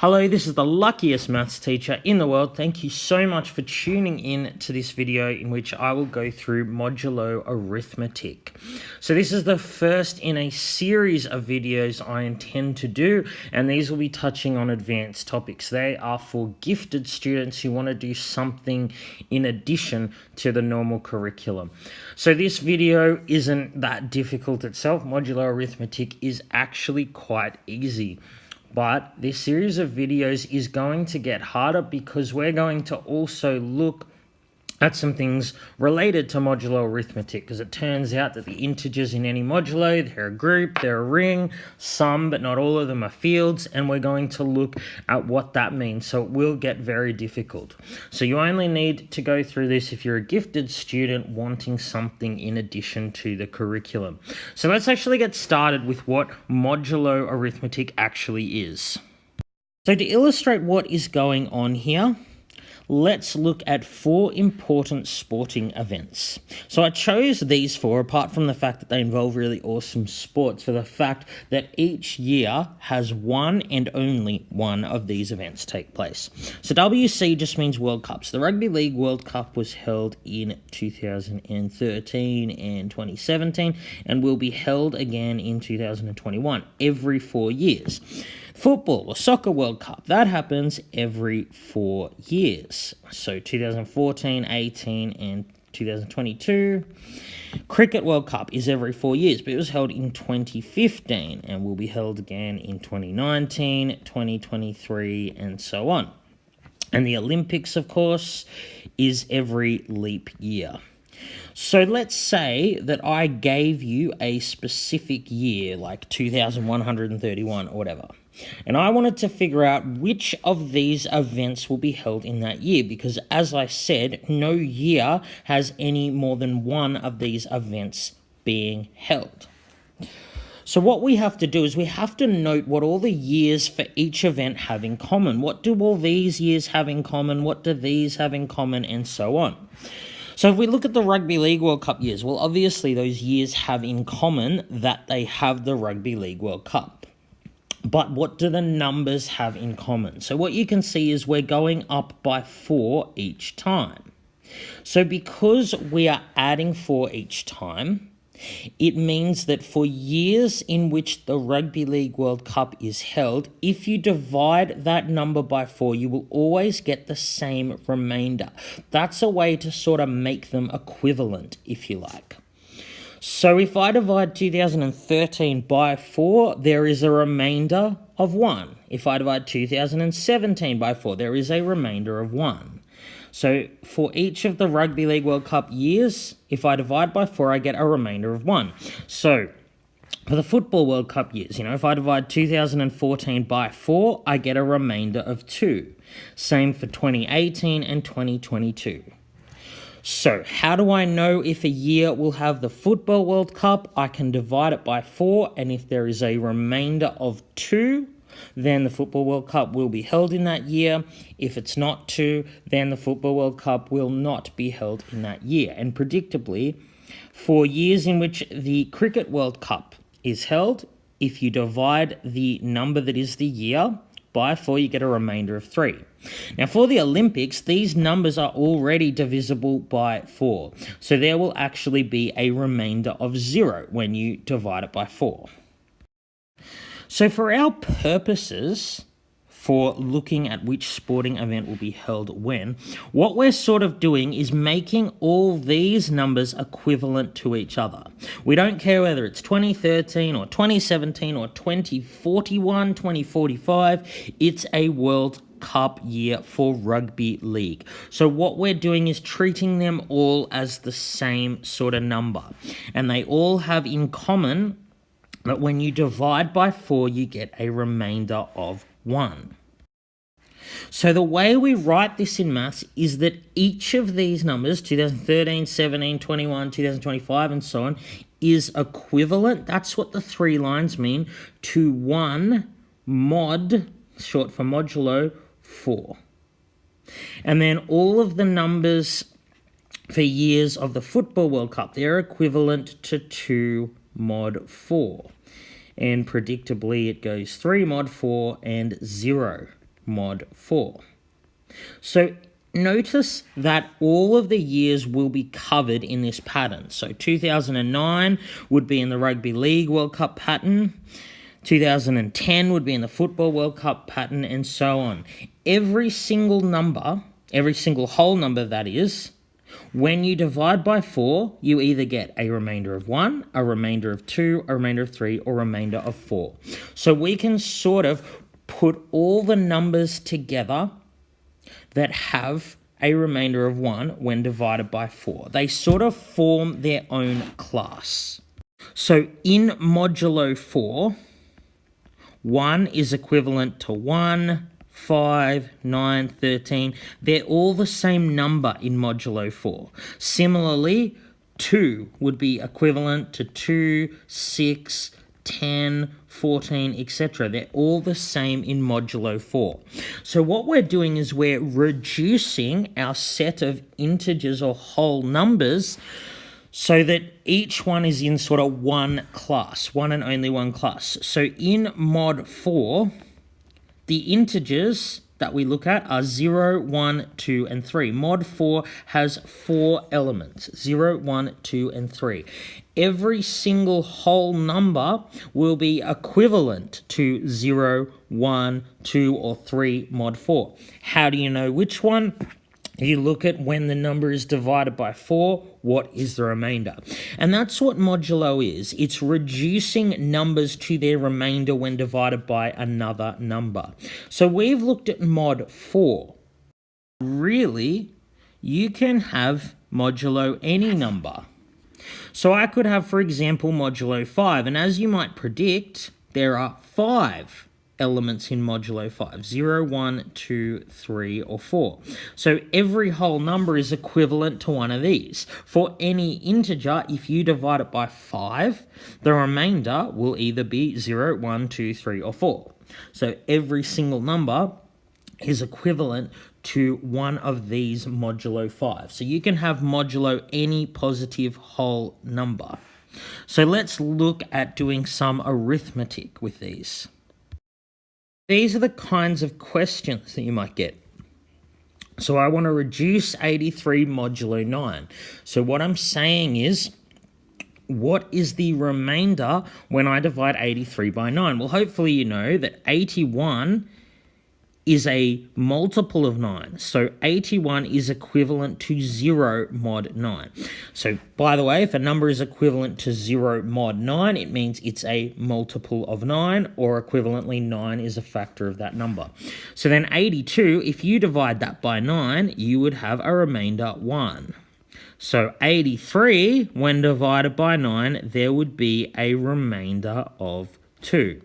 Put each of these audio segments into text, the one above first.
Hello, this is the luckiest maths teacher in the world. Thank you so much for tuning in to this video in which I will go through modulo arithmetic. So this is the first in a series of videos I intend to do, and these will be touching on advanced topics. They are for gifted students who want to do something in addition to the normal curriculum. So this video isn't that difficult itself. Modulo arithmetic is actually quite easy. But this series of videos is going to get harder because we're going to also look at some things related to modulo arithmetic, because it turns out that the integers in any modulo, they're a group, they're a ring, some but not all of them are fields, and we're going to look at what that means. So it will get very difficult. So you only need to go through this if you're a gifted student wanting something in addition to the curriculum. So let's actually get started with what modulo arithmetic actually is. So to illustrate what is going on here, let's look at 4 important sporting events. So I chose these 4, apart from the fact that they involve really awesome sports, for the fact that each year has one and only one of these events take place. So WC just means World Cups. The Rugby League World Cup was held in 2013 and 2017 and will be held again in 2021, every 4 years. Football or Soccer World Cup, that happens every 4 years. So 2014, 18, and 2022. Cricket World Cup is every 4 years, but it was held in 2015 and will be held again in 2019, 2023, and so on. And the Olympics, of course, is every leap year. So let's say that I gave you a specific year, like 2131 or whatever, and I wanted to figure out which of these events will be held in that year, because as I said, no year has any more than one of these events being held. So what we have to do is we have to note what all the years for each event have in common. What do all these years have in common? What do these have in common? And so on. So if we look at the Rugby League World Cup years, well, obviously those years have in common that they have the Rugby League World Cup. But what do the numbers have in common? So what you can see is we're going up by 4 each time. So because we are adding 4 each time, it means that for years in which the Rugby League World Cup is held, if you divide that number by 4, you will always get the same remainder. That's a way to sort of make them equivalent, if you like. So if I divide 2013 by 4, there is a remainder of 1. If I divide 2017 by 4, there is a remainder of 1. So for each of the Rugby League World Cup years, if I divide by 4, I get a remainder of 1. So for the Football World Cup years, if I divide 2014 by 4, I get a remainder of 2. Same for 2018 and 2022. So how do I know if a year will have the Football World Cup? I can divide it by 4, and if there is a remainder of 2, then the Football World Cup will be held in that year. If it's not 2, then the Football World Cup will not be held in that year. And predictably, for years in which the Cricket World Cup is held, if you divide the number that is the year by 4, you get a remainder of 3. Now for the Olympics, these numbers are already divisible by 4. So there will actually be a remainder of 0 when you divide it by 4. So for our purposes, for looking at which sporting event will be held when, what we're sort of doing is making all these numbers equivalent to each other. We don't care whether it's 2013 or 2017 or 2041, 2045, it's a World Cup year for rugby league. So what we're doing is treating them all as the same sort of number. And they all have in common that when you divide by 4, you get a remainder of 1. So the way we write this in maths is that each of these numbers, 2013, 17, 21, 2025, and so on, is equivalent, that's what the 3 lines mean, to 1 mod, short for modulo, 4. And then all of the numbers for years of the Football World Cup, they're equivalent to 2 mod 4. And predictably, it goes 3 mod 4 and 0 mod 4. So notice that all of the years will be covered in this pattern. So 2009 would be in the Rugby League World Cup pattern, 2010 would be in the Football World Cup pattern, and so on. Every single number, every single whole number that is, when you divide by 4, you either get a remainder of 1, a remainder of 2, a remainder of 3, or a remainder of 4. So we can sort of put all the numbers together that have a remainder of 1 when divided by 4. They sort of form their own class. So in modulo 4, 1 is equivalent to 1, 5, 9, 13. They're all the same number in modulo 4. Similarly, 2 would be equivalent to 2, 6, 10, 14, etc. They're all the same in modulo 4. So what we're doing is we're reducing our set of integers or whole numbers so that each one is in sort of one class, one and only one class. So in mod 4, the integers that we look at are 0, 1, 2, and 3. Mod 4 has 4 elements, 0, 1, 2, and 3. Every single whole number will be equivalent to 0, 1, 2, or 3 mod 4. How do you know which one? You look at when the number is divided by 4, what is the remainder? And that's what modulo is. It's reducing numbers to their remainder when divided by another number. So we've looked at mod 4. Really, you can have modulo any number. So I could have, for example, modulo 5. And as you might predict, there are 5 elements in modulo 5, 0, 1, 2, 3, or 4. So every whole number is equivalent to one of these. For any integer, if you divide it by 5, the remainder will either be 0, 1, 2, 3, or 4. So every single number is equivalent to one of these modulo 5. So you can have modulo any positive whole number. So let's look at doing some arithmetic with these. These are the kinds of questions that you might get. So I want to reduce 83 modulo 9. So what I'm saying is, what is the remainder when I divide 83 by 9? Well, hopefully you know that 81 is a multiple of 9. So 81 is equivalent to 0 mod 9. So by the way, if a number is equivalent to 0 mod 9, it means it's a multiple of 9, or equivalently 9 is a factor of that number. So then 82, if you divide that by 9, you would have a remainder 1. So 83, when divided by 9, there would be a remainder of 2.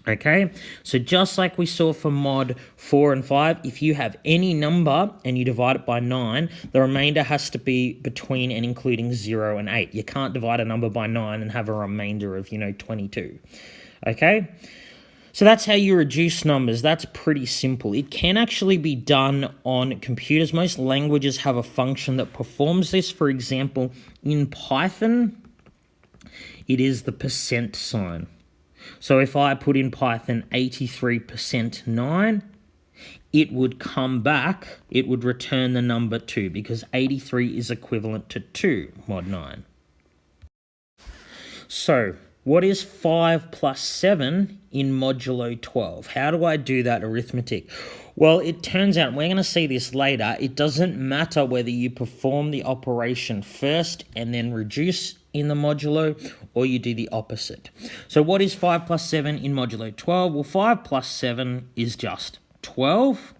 Okay, so just like we saw for mod 4 and 5, if you have any number and you divide it by 9, the remainder has to be between and including 0 and 8. You can't divide a number by 9 and have a remainder of, 22. Okay, so that's how you reduce numbers. That's pretty simple. It can actually be done on computers. Most languages have a function that performs this. For example, in Python, it is the % sign. So if I put in Python 83% 9, it would come back, it would return the number 2, because 83 is equivalent to 2 mod 9. So what is 5 plus 7 in modulo 12? How do I do that arithmetic? Well, it turns out, we're going to see this later, it doesn't matter whether you perform the operation first and then reduce in the modulo, or you do the opposite. So what is 5 plus 7 in modulo 12? Well, 5 plus 7 is just 12.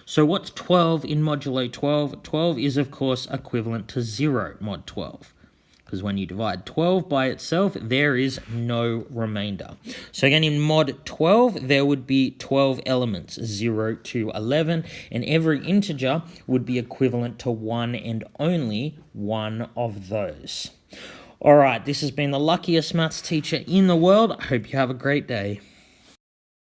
So what's 12 in modulo 12? 12 is, of course, equivalent to 0 mod 12. Because when you divide 12 by itself, there is no remainder. So again, in mod 12, there would be 12 elements, 0 to 11, and every integer would be equivalent to one and only one of those. All right, this has been the luckiest maths teacher in the world. I hope you have a great day.